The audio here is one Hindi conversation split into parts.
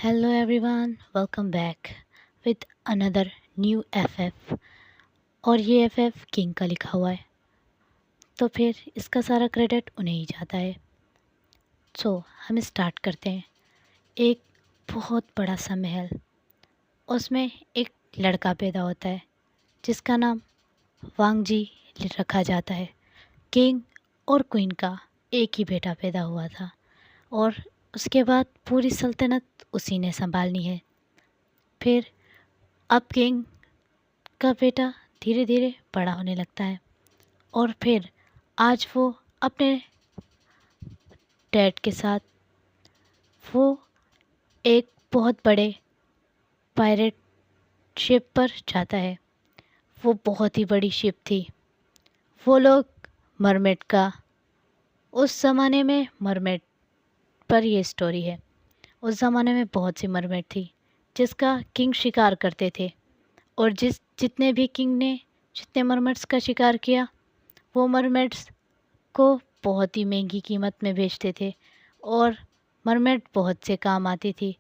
Hello everyone, welcome back with another new FF। और ये FF किंग का लिखा हुआ है, तो फिर इसका सारा क्रेडिट उन्हें ही जाता है। हम स्टार्ट करते हैं। एक बहुत बड़ा सा महल, उसमें एक लड़का पैदा होता है जिसका नाम वांगजी रखा जाता है। किंग और क्वीन का एक ही बेटा पैदा हुआ था और उसके बाद पूरी सल्तनत उसी ने संभालनी है। फिर अब किंग का बेटा धीरे धीरे बड़ा होने लगता है और फिर आज वो अपने डैड के साथ वो एक बहुत बड़े पायरेट शिप पर जाता है। वो बहुत ही बड़ी शिप थी। वो लोग मरमेड का, उस ज़माने में मरमेड पर ये स्टोरी है। उस ज़माने में बहुत सी मरमेड थी जिसका किंग शिकार करते थे और जितने भी किंग ने जितने मरमेड्स का शिकार किया वो मरमेड्स को बहुत ही महंगी कीमत में बेचते थे और मरमेड बहुत से काम आती थी।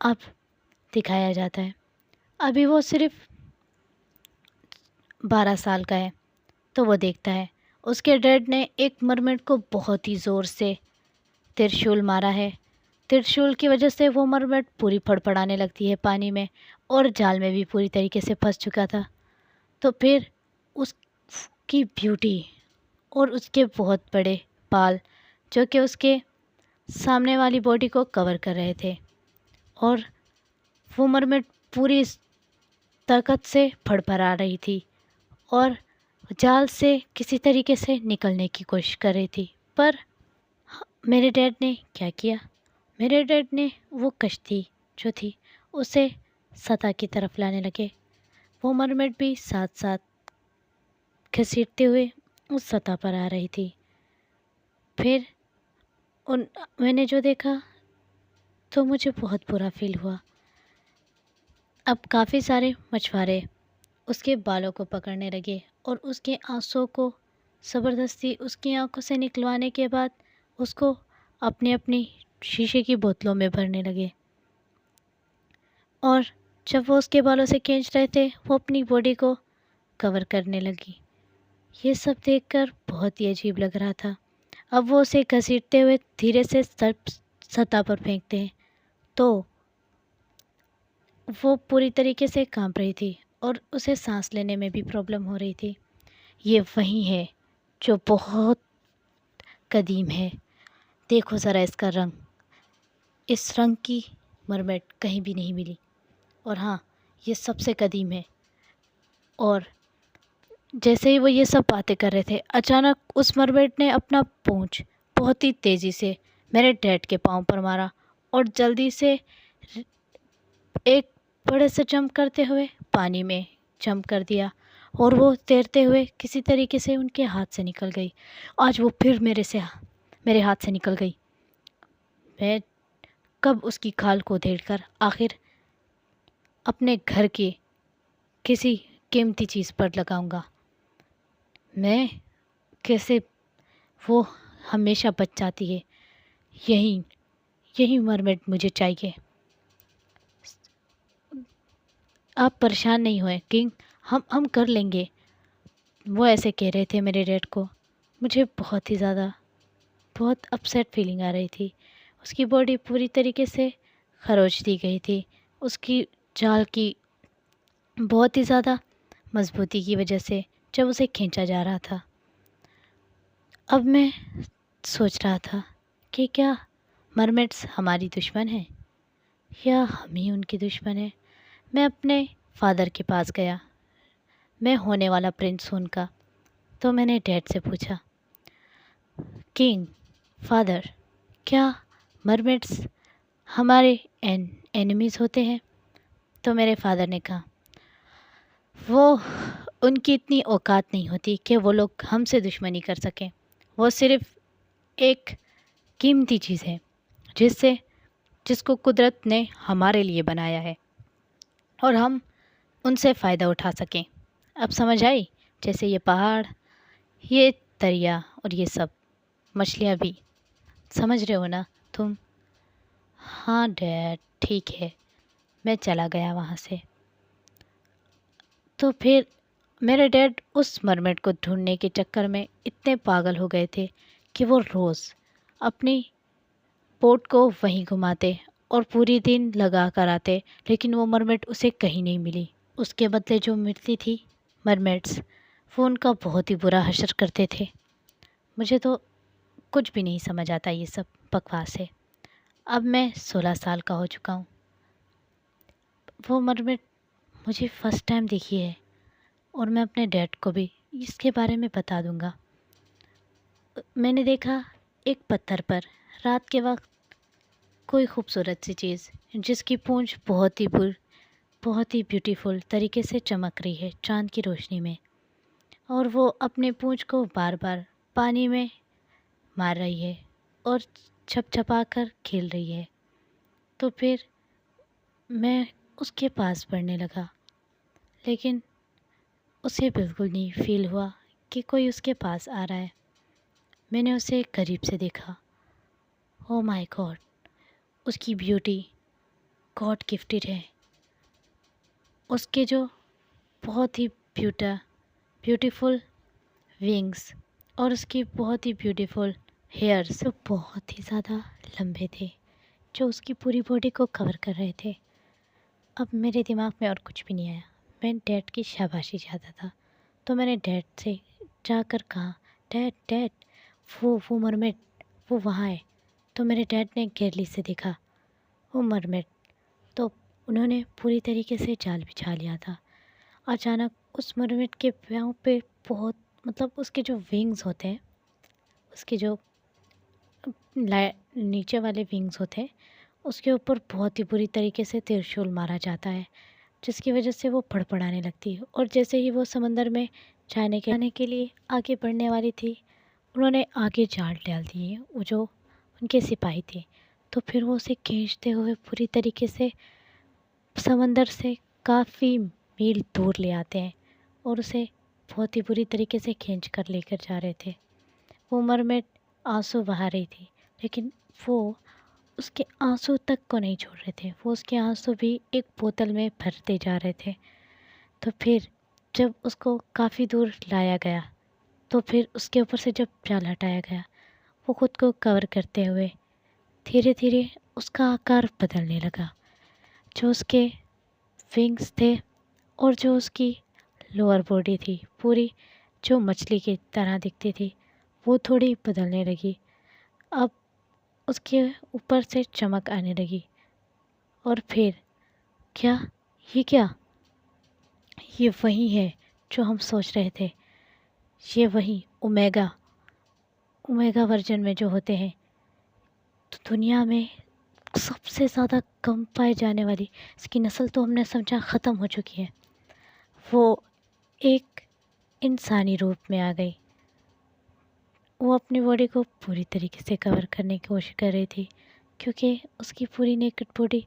अब दिखाया जाता है अभी वो सिर्फ 12 साल का है, तो वो देखता है उसके डैड ने एक मरमेड को बहुत ही ज़ोर से त्रिशूल मारा है। त्रिशूल की वजह से वो मरमेड पूरी फड़फड़ाने लगती है पानी में और जाल में भी पूरी तरीके से फंस चुका था। तो फिर उसकी ब्यूटी और उसके बहुत बड़े बाल जो कि उसके सामने वाली बॉडी को कवर कर रहे थे और वो मरमेड पूरी ताकत से फड़फड़ा रही थी और जाल से किसी तरीके से निकलने की कोशिश कर रही थी। पर मेरे डैड ने क्या किया, मेरे डैड ने वो कश्ती जो थी उसे सतह की तरफ लाने लगे। वो मरमेड भी साथ साथ घसीटते हुए उस सतह पर आ रही थी। फिर मैंने जो देखा तो मुझे बहुत बुरा फील हुआ। अब काफ़ी सारे मछुआरे उसके बालों को पकड़ने लगे और उसके आंसुओं को ज़बरदस्ती उसकी आंखों से निकलवाने के बाद उसको अपनी अपनी शीशे की बोतलों में भरने लगे। और जब वो उसके बालों से खींच रहे थे वो अपनी बॉडी को कवर करने लगी। ये सब देखकर बहुत ही अजीब लग रहा था। अब वो उसे घसीटते हुए धीरे से सतह पर फेंकते हैं तो वो पूरी तरीके से कांप रही थी और उसे सांस लेने में भी प्रॉब्लम हो रही थी। ये वही है जो बहुत कदीम है। देखो ज़रा इसका रंग, इस रंग की मरमेड कहीं भी नहीं मिली। और हाँ, ये सबसे कदीम है। और जैसे ही वो ये सब बातें कर रहे थे अचानक उस मरमेड ने अपना पूंछ बहुत ही तेज़ी से मेरे डैड के पाँव पर मारा और जल्दी से एक बड़े से जंप करते हुए पानी में जंप कर दिया और वो तैरते हुए किसी तरीके से उनके हाथ से निकल गई। आज वो फिर मेरे हाथ से निकल गई। मैं कब उसकी खाल को उधेड़कर आखिर अपने घर की किसी कीमती चीज़ पर लगाऊंगा। मैं कैसे वो हमेशा बच जाती है। यही यही मरमेड मुझे चाहिए। आप परेशान नहीं हुए किंग, हम कर लेंगे। वो ऐसे कह रहे थे मेरे डैड को। मुझे बहुत अपसेट फीलिंग आ रही थी। उसकी बॉडी पूरी तरीके से खरोच दी गई थी। उसकी जाल की बहुत ही ज़्यादा मजबूती की वजह से जब उसे खींचा जा रहा था। अब मैं सोच रहा था कि क्या मरमेड्स हमारी दुश्मन हैं या हम ही उनकी दुश्मन हैं। मैं अपने फादर के पास गया, मैं होने वाला प्रिंस हूँ उनका। तो मैंने डैड से पूछा, किंग फादर, क्या मरमेड्स हमारे एनिमीज़ होते हैं? तो मेरे फादर ने कहा, वो उनकी इतनी औकात नहीं होती कि वो लोग हमसे दुश्मनी कर सकें। वो सिर्फ़ एक कीमती चीज़ है जिसको कुदरत ने हमारे लिए बनाया है और हम उनसे फ़ायदा उठा सकें। अब समझ आई? जैसे ये पहाड़, ये दरिया और ये सब मछलियाँ भी। समझ रहे हो ना तुम? हाँ डैड, ठीक है। मैं चला गया वहाँ से। तो फिर मेरे डैड उस मरमेड को ढूँढने के चक्कर में इतने पागल हो गए थे कि वो रोज़ अपनी बोट को वहीं घुमाते और पूरी दिन लगा कर आते, लेकिन वो मरमेड उसे कहीं नहीं मिली। उसके बदले जो मिलती थी मरमेड्स, वो उनका बहुत ही बुरा हश्र करते थे। मुझे तो कुछ भी नहीं समझ आता, ये सब बकवास है। अब मैं 16 साल का हो चुका हूँ। वो मरमेड मुझे फ़र्स्ट टाइम दिखी है और मैं अपने डैड को भी इसके बारे में बता दूँगा। मैंने देखा एक पत्थर पर रात के वक्त कोई खूबसूरत सी चीज़ जिसकी पूंछ बहुत ही ब्यूटीफुल तरीके से चमक रही है चाँद की रोशनी में, और वो अपने पूंछ को बार बार पानी में मार रही है और छपछपा कर खेल रही है। तो फिर मैं उसके पास बढ़ने लगा, लेकिन उसे बिल्कुल नहीं फील हुआ कि कोई उसके पास आ रहा है। मैंने उसे करीब से देखा। ओह माय गॉड, उसकी ब्यूटी गॉड गिफ्टेड है। उसके जो बहुत ही ब्यूटीफुल विंग्स और उसकी बहुत ही ब्यूटीफुल हेयर्स जो बहुत ही ज़्यादा लंबे थे, जो उसकी पूरी बॉडी को कवर कर रहे थे। अब मेरे दिमाग में और कुछ भी नहीं आया। मैं डैड की शाबाशी चाहता था, तो मैंने डैड से जाकर कहा, डैड डैड, वो मरमेड वो वहाँ है। तो मेरे डैड ने गैरली से देखा वो मरमेड, तो उन्होंने पूरी तरीके से जाल बिछा लिया था। अचानक उस मरमेड के पाँव पे बहुत, मतलब उसके जो विंग्स होते हैं, उसके जो नीचे वाले विंग्स होते हैं, उसके ऊपर बहुत ही बुरी तरीके से त्रिशूल मारा जाता है, जिसकी वजह से वो फड़फड़ाने लगती है। और जैसे ही वो समंदर में जाने के लिए आगे बढ़ने वाली थी, उन्होंने आगे जाल डाल दिए वो जो उनके सिपाही थे। तो फिर वो उसे खींचते हुए पूरी तरीके से समंदर से काफ़ी मील दूर ले आते हैं और उसे बहुत ही बुरी तरीके से खींच कर लेकर जा रहे थे। वो मरमेड आंसू बहा रही थी, लेकिन वो उसके आंसू तक को नहीं छोड़ रहे थे। वो उसके आंसू भी एक बोतल में भरते जा रहे थे। तो फिर जब उसको काफ़ी दूर लाया गया, तो फिर उसके ऊपर से जब जाल हटाया गया, वो खुद को कवर करते हुए धीरे धीरे उसका आकार बदलने लगा। जो उसके विंग्स थे और जो उसकी लोअर बॉडी थी पूरी, जो मछली की तरह दिखती थी, वो थोड़ी बदलने लगी। अब उसके ऊपर से चमक आने लगी। और फिर क्या, ये क्या, ये वही है जो हम सोच रहे थे। ये वही ओमेगा ओमेगा वर्जन में जो होते हैं। तो दुनिया में सबसे ज़्यादा कम पाए जाने वाली इसकी नस्ल तो हमने समझा ख़त्म हो चुकी है, वो एक इंसानी रूप में आ गई। वो अपनी बॉडी को पूरी तरीके से कवर करने की कोशिश कर रही थी, क्योंकि उसकी पूरी नेकेड बॉडी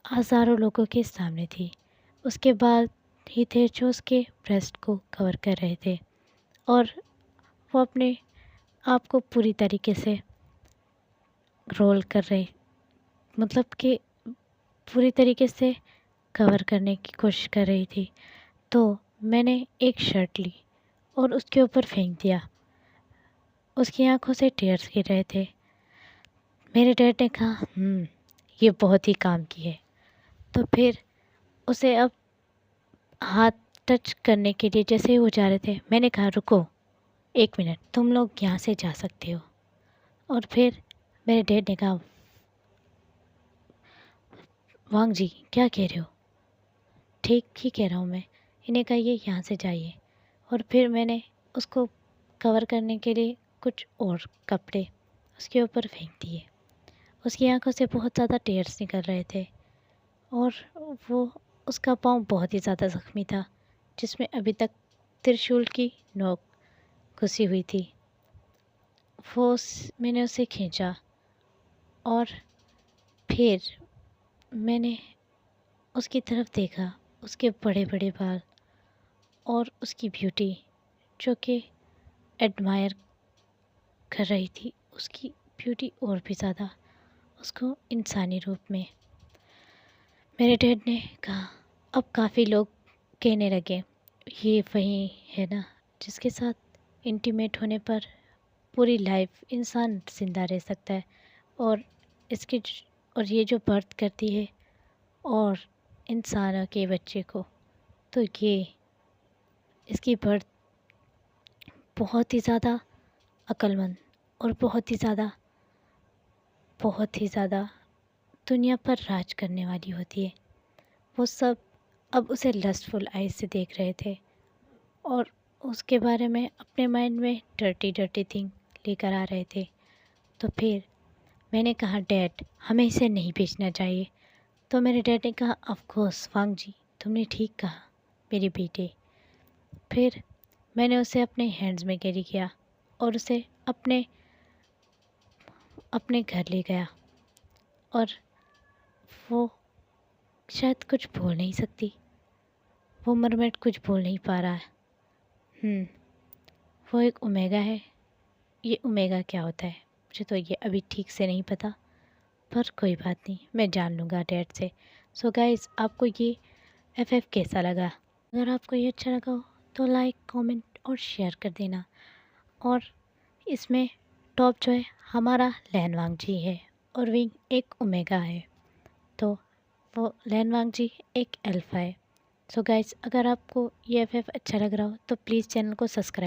हज़ारों लोगों के सामने थी। उसके बाद ही थे जो उसके ब्रेस्ट को कवर कर रहे थे, और वो अपने आप को पूरी तरीके से रोल कर रहे, मतलब कि पूरी तरीके से कवर करने की कोशिश कर रही थी। तो मैंने एक शर्ट ली और उसके ऊपर फेंक दिया। उसकी आंखों से टीयर्स गिर रहे थे। मेरे डैड ने कहा, ये बहुत ही काम की है। तो फिर उसे अब हाथ टच करने के लिए जैसे ही वो जा रहे थे, मैंने कहा, रुको 1 मिनट, तुम लोग यहाँ से जा सकते हो। और फिर मेरे डैड ने कहा, वांग जी क्या कह रहे हो? ठीक ही कह रहा हूँ मैं। इन्हें कहिए यहाँ से जाइए। और फिर मैंने उसको कवर करने के लिए कुछ और कपड़े उसके ऊपर फेंक दिए। उसकी आंखों से बहुत ज़्यादा टीयर्स निकल रहे थे, और वो उसका पाँव बहुत ही ज़्यादा ज़ख्मी था, जिसमें अभी तक त्रिशूल की नोक घुसी हुई थी। मैंने उसे खींचा, और फिर मैंने उसकी तरफ देखा। उसके बड़े बड़े बाल और उसकी ब्यूटी, जो कि एडमायर कर रही थी, उसकी ब्यूटी और भी ज़्यादा। उसको इंसानी रूप में। मेरे डैड ने कहा, अब काफ़ी लोग कहने लगे ये वही है ना जिसके साथ इंटीमेट होने पर पूरी लाइफ इंसान ज़िंदा रह सकता है, और इसके और ये जो बर्थ करती है और इंसानों के बच्चे को, तो ये इसकी बर्थ बहुत ही ज़्यादा अक्लमंद और बहुत ही ज़्यादा दुनिया पर राज करने वाली होती है। वो सब अब उसे लस्टफुल आइज़ से देख रहे थे और उसके बारे में अपने माइंड में डर्टी डर्टी थिंग लेकर आ रहे थे। तो फिर मैंने कहा, डैड हमें इसे नहीं बेचना चाहिए। तो मेरे डैड ने कहा, ऑफ कोर्स वांग जी, तुमने ठीक कहा मेरे बेटे। फिर मैंने उसे अपने हैंड्स में कैरी किया और उसे अपने अपने घर ले गया, और वो शायद कुछ बोल नहीं सकती, वो मरमेड कुछ बोल नहीं पा रहा है। वो एक ओमेगा है। ये ओमेगा क्या होता है मुझे तो ये अभी ठीक से नहीं पता, पर कोई बात नहीं, मैं जान लूँगा डैड से। सो गाइस, आपको ये एफएफ कैसा लगा? अगर आपको ये अच्छा लगा हो तो लाइक, कमेंट और शेयर कर देना। और इसमें टॉप जो है हमारा लैनवांग जी है और विंग एक ओमेगा है, तो वो लैनवांग जी एक अल्फ़ा है। सो गाइस, अगर आपको ये एफएफ अच्छा लग रहा हो तो प्लीज़ चैनल को सब्सक्राइब